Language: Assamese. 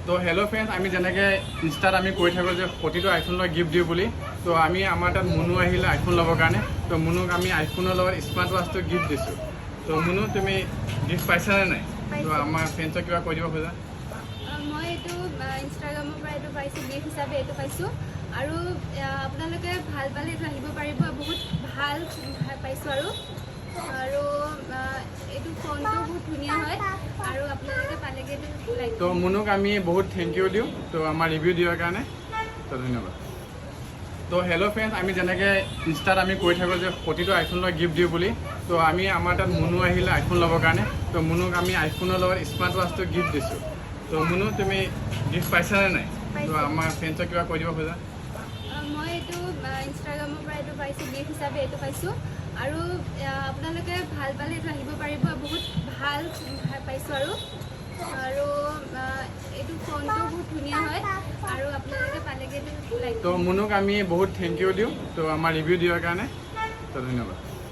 তো হেল্ল' ফ্ৰেণ্ডছ, আমি যেনেকৈ ইনষ্টাত আমি কৈ থাকোঁ যে প্ৰতিটো আইফোনলৈ গিফ্ট দিওঁ বুলি। তো আমি আমাৰ তাত মুনু আহিলে আইফোন ল'বৰ কাৰণে। তো মুনুক আমি আইফোনৰ লগত স্মাৰ্ট ৱাটচটো গিফ্ট দিছোঁ। তো মুনু, তুমি গিফ্ট পাইছানে নাই? তো আমাৰ ফ্ৰেণ্ডছক কিবা কৈ দিব খোজা? মই এইটো ইনষ্টাগ্ৰামৰ পৰা এইটো পাইছোঁ, গিফ্ট হিচাপে এইটো পাইছোঁ। আৰু আপোনালোকে ভাল পালে এইটো আহিব পাৰিব। বহুত ভাল পাইছোঁ। আৰু এইটো ফোনটো বহুত ধুনীয়া হয়। আৰু আপোনালোকে পালেগৈ এইটো লাইক। তো মুনুক আমি বহুত থেংক ইউ দিওঁ তো আমাৰ ৰিভিউ দিয়াৰ কাৰণে। তো ধন্যবাদ। তো হেল্ল' ফ্ৰেণ্ডছ, আমি যেনেকৈ ইনষ্টাত আমি কৈ থাকোঁ যে প্ৰতিটো আইফোনলৈ গিফ্ট দিওঁ বুলি। তো আমি আমাৰ তাত মুনু আহিলে আইফোন ল'বৰ কাৰণে। তো মুনুক আমি আইফোনৰ লগত স্মাৰ্ট ৱাটচটো গিফ্ট দিছোঁ। তো মুনু, তুমি গিফ্ট পাইছানে নাই? তো আমাৰ ফ্ৰেণ্ডছক কিবা কৈ দিব খোজা? মই এইটো ইনষ্টাগ্ৰামৰ পৰা এইটো পাইছোঁ, গিফ্ট হিচাপে এইটো পাইছোঁ। আৰু আপোনালোকে ভাল পালে এইটো আহিব পাৰিব। বহুত ভাল পাইছোঁ। আৰু এইটো ফোনটো বহুত ধুনীয়া হয়। আৰু আপোনালোকে পালেগৈ এইটো লাইক। তো মুনুক আমি বহুত থেংক ইউ দিওঁ তো আমাৰ ৰিভিউ দিয়াৰ কাৰণে। তো ধন্যবাদ।